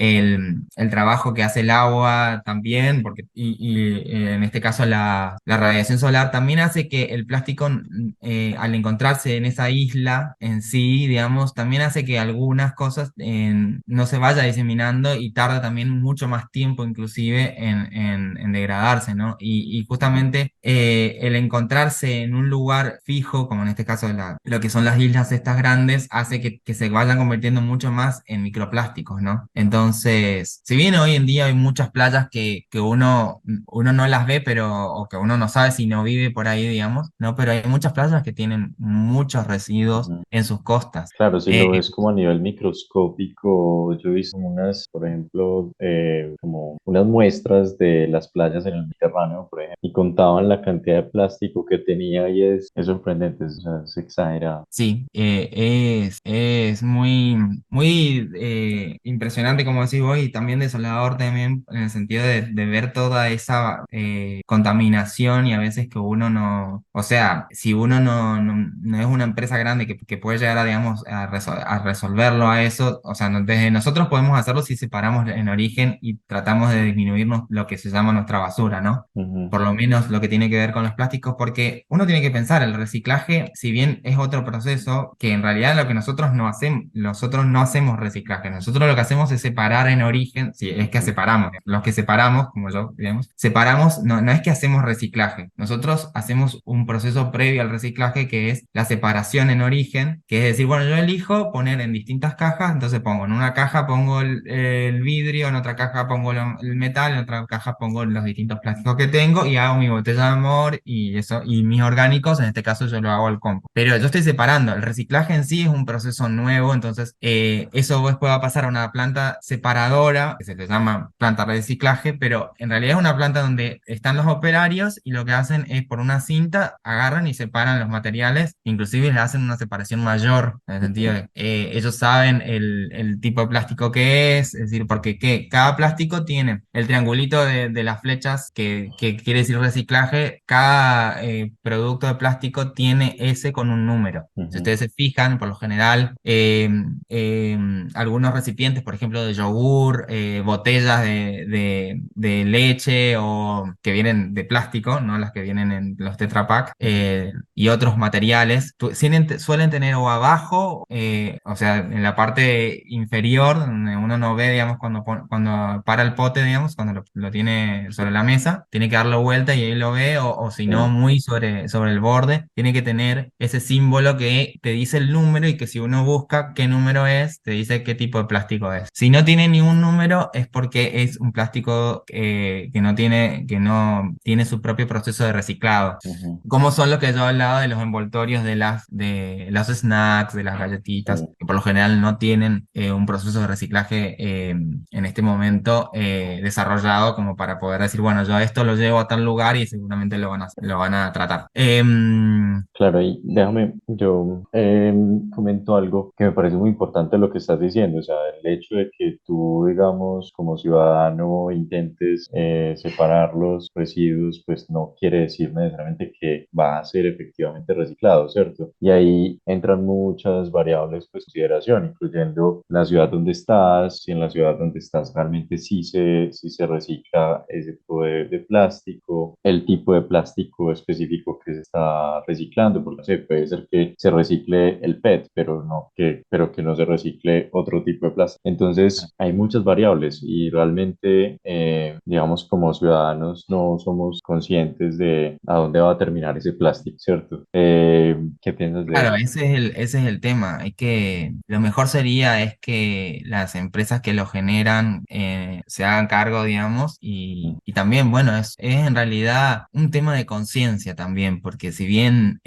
trabajo que hace el agua también, en este caso la radiación solar también hace que el plástico, al encontrarse en esa isla en sí, digamos, también hace que algunas cosas no se vaya diseminando y tarde tarda también mucho más tiempo inclusive en degradarse, ¿no? Y justamente el encontrarse en un lugar fijo, como en este caso lo que son las islas estas grandes, hace que se vayan convirtiendo mucho más en microplásticos, ¿no? Entonces, si bien hoy en día hay muchas playas que uno no las ve, pero, o que uno no sabe si no vive por ahí, digamos, ¿no? Pero hay muchas playas que tienen muchos residuos Ujú. en sus costas. Claro, si Eh, lo ves como a nivel microscópico, yo he visto unas, por ejemplo, como unas muestras de las playas en el Mediterráneo, por ejemplo, y contaban la cantidad de plástico que tenía y es sorprendente, o sea, es exagerado. Sí, es muy, muy impresionante como decís vos y también desolador también en el sentido de ver toda esa contaminación y a veces que uno no, o sea, si uno no es una empresa grande que puede llegar a, digamos, a resolverlo a eso, o sea, desde nosotros podemos hacerlo si separamos en origen y tratamos de disminuirnos lo que se llama nuestra basura, ¿no? Ujú, Por lo menos lo que tiene que ver con los plásticos, porque uno tiene que pensar, el reciclaje, si bien es otro proceso, que en realidad lo que nosotros no hacemos reciclaje, nosotros lo que hacemos es separar en origen, si es que ujú, separamos, los que separamos, como yo, digamos, separamos, no es que hacemos reciclaje, nosotros hacemos un proceso previo al reciclaje que es la separación en origen, que es decir, bueno, yo elijo poner en distintas cajas, entonces pongo en una caja pongo el vidrio, en otra caja pongo el metal, en otra caja pongo los distintos plásticos que tengo y hago mi botella de amor y eso, y mis orgánicos, en este caso yo lo hago al compost. Pero yo estoy separando, el reciclaje en sí es un proceso nuevo, entonces eso después va a pasar a una planta separadora, que se le llama planta de reciclaje, pero en realidad es una planta donde están los operarios y lo que hacen es por una cinta, agarran y separan los materiales, inclusive le hacen una separación mayor, en el sentido ujú, de ellos saben el tipo de plástico que es decir, porque cada plástico tiene el triangulito de las flechas que quiere decir reciclaje, cada producto de plástico tiene ese con un número. Si ujú, ustedes se fijan, por lo general, eh, algunos recipientes, por ejemplo, de yogur, botellas de leche o que vienen de plástico, ¿no? Las que vienen en los Tetra Pak, ujú, y otros materiales, suelen tener o abajo, o sea, en la parte inferior, donde uno no ve, digamos, cuando para el pote, digamos, cuando lo tiene sobre la mesa, tiene que darle vuelta y ahí lo ve, o si no, sí, muy sobre el borde, tiene que tener ese símbolo que te dice el número y que si uno busca qué número es, te dice qué tipo de plástico es. Si no tiene ningún número, es porque es un plástico que no tiene su propio proceso de reciclado. ujú, Como son los que yo hablaba de los envoltorios de los snacks, de las galletitas, sí. que por lo general no tienen un proceso de reciclaje en este momento desarrollado como para poder decir, bueno, yo esto lo llevo a tal lugar y seguramente lo van a tratar. Claro, y déjame, yo comento algo que me parece muy importante lo que estás diciendo, o sea, el hecho de que tú, digamos, como ciudadano intentes separar los residuos, pues no quiere decir necesariamente que va a ser efectivamente reciclado, ¿cierto? Y ahí entran muchas variables pues, en consideración, incluyendo la ciudad donde estás, si en la ciudad donde estás realmente sí se recicla ese tipo de plástico, el tipo de plástico específico que se está reciclando, porque no sé, puede ser que se recicle el PET, pero que no se recicle otro tipo de plástico. Entonces, hay muchas variables y realmente, digamos, como ciudadanos no somos conscientes de a dónde va a terminar ese plástico, ¿cierto? ¿Qué piensas de Claro, eso? ese es el tema. Lo mejor sería es que las empresas que lo generan se hagan cargo, digamos, y, Mm, y también, bueno, es en realidad un tema de conciencia también, porque si bien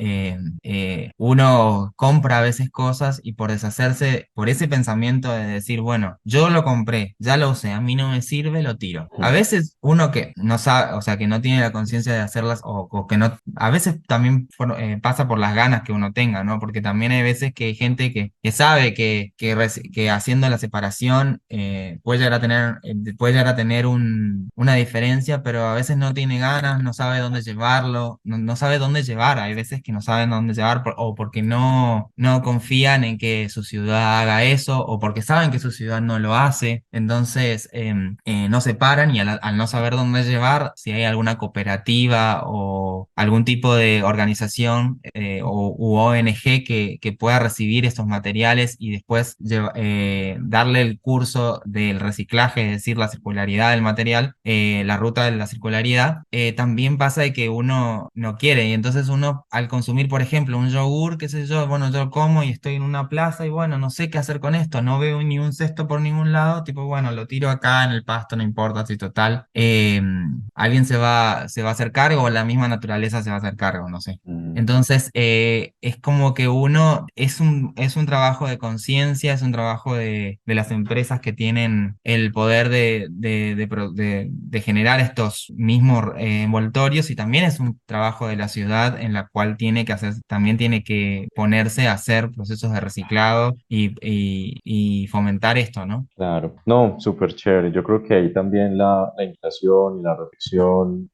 uno compra a veces cosas y por deshacerse, por ese pensamiento de decir, bueno, yo lo compré, ya lo usé, a mí no me sirve, lo tiro. A mm, veces uno que no sabe, o sea, que no tiene la conciencia de hacerlas o que no, a veces también pasa por las ganas que uno tenga, ¿no? Porque también hay veces que hay gente que sabe que haciendo la separación puede llegar a tener una diferencia, pero a veces no tiene ganas, no sabe dónde llevarlo, no sabe dónde llevar. Hay veces que no saben dónde llevar o porque no confían en que su ciudad haga eso o porque saben que su ciudad no lo hace. Entonces no se paran y al no saber dónde llevar, si hay alguna cooperativa o algún tipo de organización u ONG que pueda recibir estos materiales y después darle el curso del reciclaje, es decir, la circularidad del material, la ruta de la circularidad, también pasa de que uno no quiere y entonces uno al consumir, por ejemplo, un yogur, qué sé yo, bueno, yo como y estoy en una plaza y bueno, no sé qué hacer con esto, no veo ni un cesto por ningún lado, tipo, bueno, lo tiro acá en el pasto, no importa, si total, alguien se va a hacer cargo o la misma naturaleza se va a hacer cargo, no sé. Mm. Entonces, es como que uno, es un trabajo de conciencia, es un trabajo de las empresas que tienen el poder de generar estos mismos envoltorios y también es un trabajo de la ciudad en la cual también tiene que ponerse a hacer procesos de reciclado y fomentar esto, ¿no? Claro, no, súper chévere. Yo creo que ahí también la inflación y la reflexión,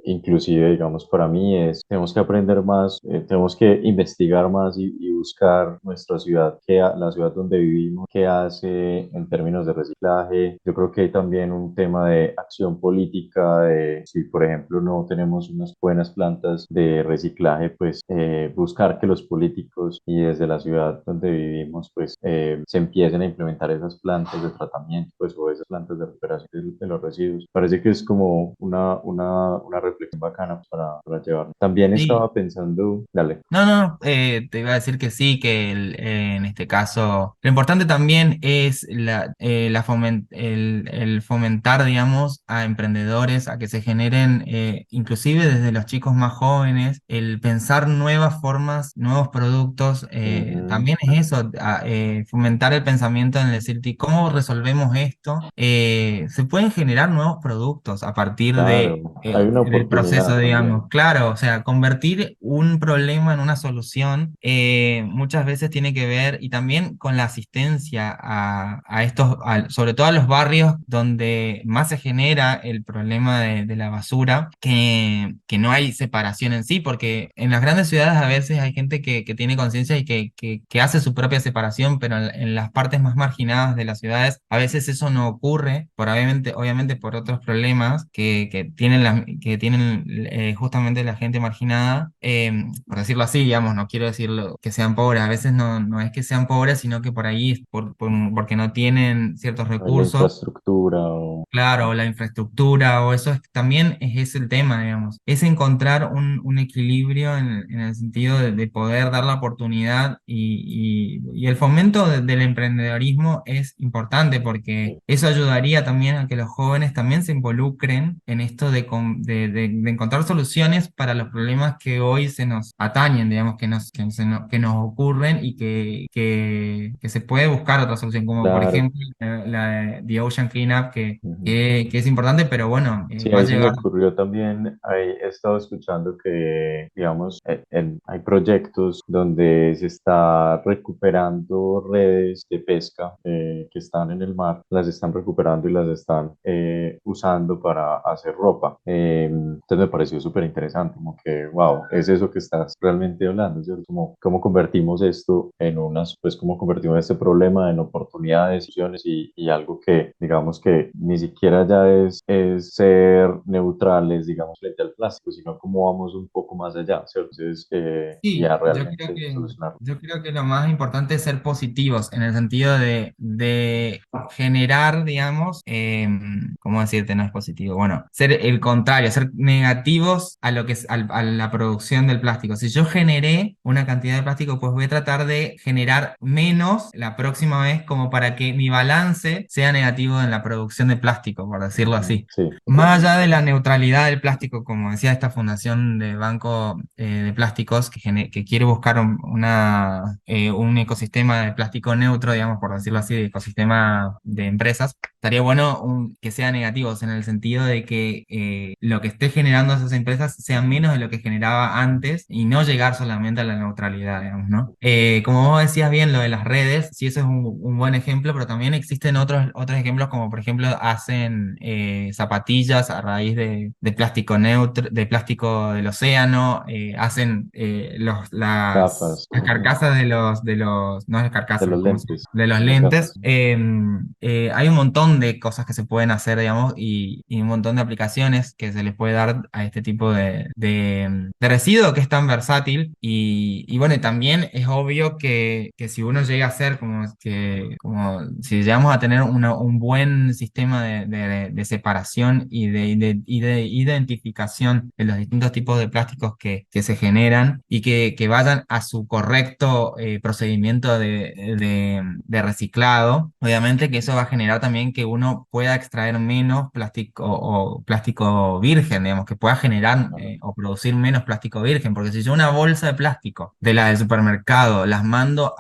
inclusive, digamos, para mí tenemos que aprender más, tenemos que investigar más y buscar nuestra ciudad, la ciudad donde vivimos, qué hace en términos de reciclaje. Yo creo que hay también un tema de acción política, de si, por ejemplo, no tenemos unas buenas plantas de reciclaje, pues buscar que los políticos y desde la ciudad donde vivimos, pues se empiecen a implementar esas plantas de tratamiento, pues, o esas plantas de recuperación de los residuos. Parece que es como una reflexión bacana para llevar. También Sí. estaba pensando, dale. No, no, te iba a decir que sí, que en este caso lo importante también es el fomentar, digamos, a emprendedores, a que se generen, inclusive desde los chicos más jóvenes, el pensar nuevas formas, nuevos productos, Ujú. también es eso, fomentar el pensamiento en decir, ¿cómo resolvemos esto? Se pueden generar nuevos productos a partir Claro, hay una del proceso, oportunidad digamos. también. Claro, o sea, convertir un problema en una solución muchas veces tiene que ver y también con la asistencia a estos, sobre todo a los barrios donde más se genera el problema de la basura, que no hay separación en sí, porque en las grandes ciudades a veces hay gente que tiene conciencia y que hace su propia separación, pero en las partes más marginadas de las ciudades a veces eso no ocurre, obviamente por otros problemas que tienen justamente la gente marginada, por decirlo así, digamos, no quiero decirlo que sean pobres, a veces no es que sean pobres, sino que por ahí es porque no tienen ciertos Hay la recursos. infraestructura o... Claro, o la infraestructura, o eso también es el tema, digamos. Es encontrar un equilibrio en el sentido de poder dar la oportunidad y el fomento del emprendedorismo es importante porque eso ayudaría también a que los jóvenes también se involucren en esto de encontrar soluciones para los problemas que hoy se nos atañen, digamos, que nos ocurren y que se puede buscar otra solución, como por Claro. ejemplo la de The Ocean Cleanup, que Ujú. que es importante, pero bueno, Sí, va a ahí se me llevar. ocurrió también, ahí he estado escuchando que, digamos, hay proyectos donde se está recuperando redes de pesca que están en el mar, las están recuperando y las están usando para hacer ropa. Entonces me pareció súper interesante, como que, wow, es eso que estás realmente hablando, ¿cierto? Como, cómo convertimos esto en pues cómo convertimos este problema en oportunidades, soluciones y algo que, digamos que ni siquiera ya es ser neutrales, digamos, frente al plástico, sino cómo vamos un poco más allá, ¿cierto? Entonces, Sí, ya yo creo realmente que, solucionarlo. yo creo que lo más importante es ser positivos, en el sentido de generar, digamos, ¿cómo decirte? No es positivo. Bueno, ser el contrario, ser negativos a lo que es a la producción del plástico. Si yo generé una cantidad de plástico, pues voy a tratar de generar menos la próxima vez como para que mi balance sea negativo en la producción de plástico, por decirlo Ujú. así. Sí, Más allá de la neutralidad del plástico, como decía esta fundación de Banco de Plásticos, que quiere buscar un ecosistema de plástico neutro, digamos, por decirlo así, de ecosistema de empresas, estaría bueno que sea negativos en el sentido de que lo que esté generando esas empresas sea menos de lo que generaba antes y no llegar solamente a la neutralidad, digamos. digamos, ¿no? Como vos decías bien, lo de las redes, sí, eso es un buen ejemplo, pero también existen otros ejemplos, como por ejemplo hacen zapatillas a raíz de plástico neutro, de plástico del océano, hacen Gafas, las carcasas no las de carcasas, los ¿cómo se llama? lentes, De los de las lentes. gafas. Hay un montón de cosas que se pueden hacer, digamos, y un montón de aplicaciones que se les puede dar a este tipo de residuo que es tan versátil. Y bueno, y también es obvio que si uno llega a ser como si llegamos a tener un buen sistema de separación y de identificación de los distintos tipos de plásticos que se generan y que vayan a su correcto procedimiento de reciclado, obviamente que eso va a generar también que uno pueda extraer menos plástico o plástico virgen, digamos, que pueda generar o producir menos plástico virgen, porque si yo una bolsa de plástico de la del supermercado las mando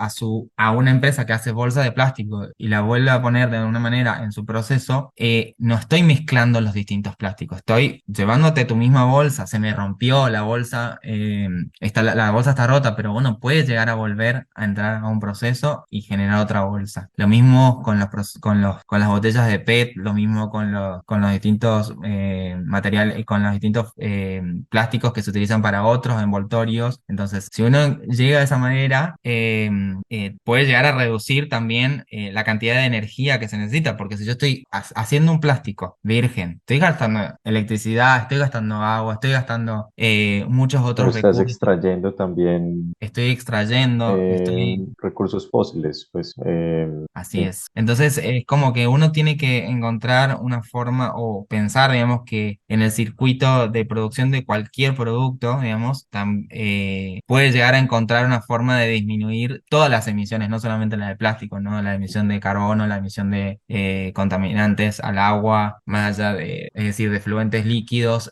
a una empresa que hace bolsa de plástico y la vuelve a poner de alguna manera en su proceso, no estoy mezclando los distintos plásticos, estoy llevándote tu misma bolsa, se me rompió la bolsa, la bolsa está rota, pero bueno, puede llegar a volver a entrar a un proceso y generar otra bolsa. Lo mismo con las botellas de PET, lo mismo con los distintos materiales, con los distintos plásticos que se utilizan para otros envoltorios. Entonces, si uno llega de esa manera, puede llegar a reducir también la cantidad de energía que se necesita, porque si yo estoy haciendo un plástico virgen, estoy gastando electricidad, estoy gastando agua, estoy gastando muchos Pero otros estás recursos, extrayendo también estoy extrayendo, estoy. recursos fósiles, pues Así sí, es. Entonces es como que uno tiene que encontrar una forma o pensar, digamos, que en el circuito de producción de cualquier producto, digamos, puede llegar a encontrar una forma de disminuir todas las emisiones, no solamente la de plástico, ¿no? La emisión de carbono, la emisión de contaminantes al agua, más allá es decir, de fluentes líquidos.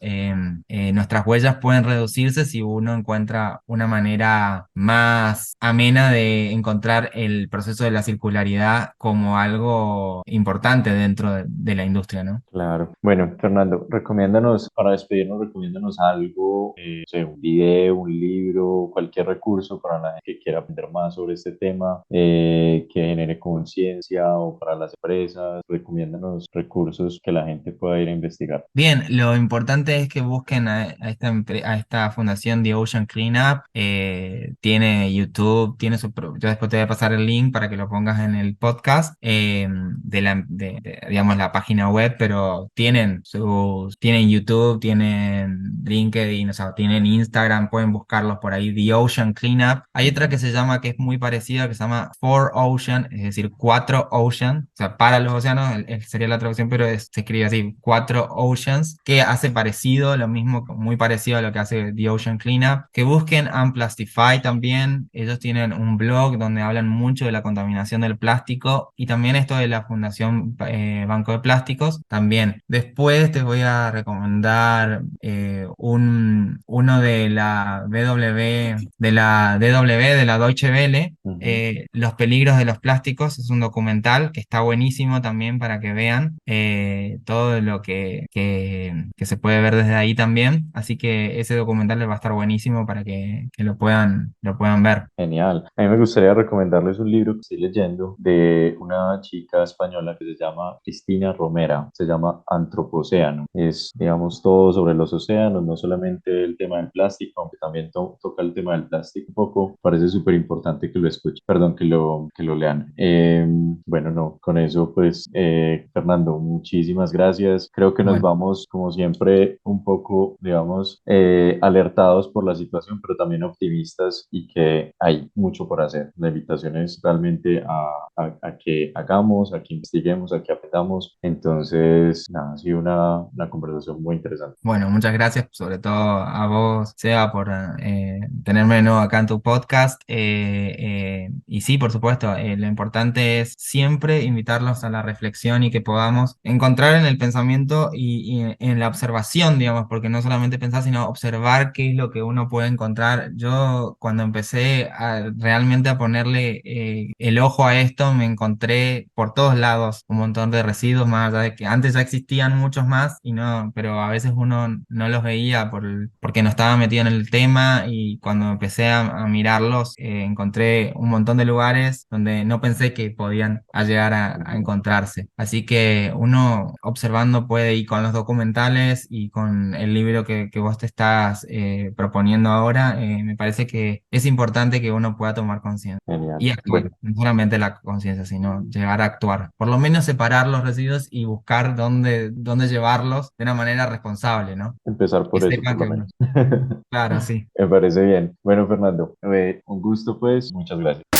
Nuestras huellas pueden reducirse si uno encuentra una manera más amena de encontrar el proceso de la circularidad como algo importante dentro de la industria, ¿no? claro. Bueno, Fernando, recomiéndanos, para despedirnos, recomiéndanos algo, no sé, un video, un libro, cualquier recurso para la gente que quiera aprender más sobre este tema, que genere conciencia o para las empresas. Recomiéndanos recursos que la gente pueda ir a investigar. Bien, lo importante es que busquen a esta fundación The Ocean Cleanup. Tiene YouTube, yo después te voy a pasar el link para que lo pongas en el podcast digamos, la página web, pero tienen YouTube, tienen LinkedIn, o sea, tienen Instagram, pueden buscarlos por ahí, The Ocean Cleanup. Hay otra que se llama, que es muy parecida, que se llama For Ocean, es decir, cuatro Ocean, o sea, para los océanos, sería la traducción, pero se escribe así, cuatro Oceans, que hace parecido, lo mismo, muy parecido a lo que hace The Ocean Cleanup. Que busquen Unplastify también, ellos tienen un blog donde hablan mucho de la contaminación del plástico y también esto de la Fundación Banco de Plásticos, también. Después te voy a recomendar uno de la DW, de la Deutsche Welle, Ujú. Los peligros de los plásticos. Es un documental que está buenísimo también para que vean todo lo que se puede ver desde ahí también. Así que ese documental les va a estar buenísimo para que lo puedan ver. Genial. A mí me gustaría recomendarles un libro que estoy leyendo de una chica española que se llama Cristina Romera. Se llama Antropocéano. Es, digamos, todo sobre los océanos, no solamente el tema del plástico, aunque también toca el tema del plástico un poco. Parece súper importante que lo escuchen, perdón, que lo lean. Bueno, no, con eso, pues, Fernando, muchísimas gracias. Creo que nos Bueno. vamos, como siempre, un poco, digamos, alertados por la situación, pero también optimistas y que hay mucho por hacer. La invitación es realmente a que hagamos, a que investiguemos, a que aprendamos. Entonces, nada, ha sido una conversación muy interesante. Bueno, muchas gracias, sobre todo a vos, Seba, por tenerme de nuevo acá en tu podcast. Y sí, por supuesto, lo importante es siempre invitarlos a la reflexión y que podamos encontrar en el pensamiento y en la observación, digamos, porque no solamente pensar, sino observar qué es lo que uno puede encontrar. Yo, cuando empecé realmente a ponerle el ojo a esto, me encontré por todos lados un montón de residuos, más allá de que antes ya existían muchos más, pero a veces uno no los veía veía porque no estaba metido en el tema, y cuando empecé a mirarlos, encontré un montón de lugares donde no pensé que podían llegar a encontrarse. Así que uno observando puede ir con los documentales y con el libro que vos te estás proponiendo ahora. Me parece que es importante que uno pueda tomar conciencia Genial. y actuar, Bueno, no solamente la conciencia, sino llegar a actuar. Por lo menos separar los residuos y buscar dónde llevarlos de una manera responsable, ¿no? empezar Que por eso, por sepan lo que uno, menos. claro, sí. Me parece bien. Bueno, Fernando, un gusto, pues. Muchas gracias.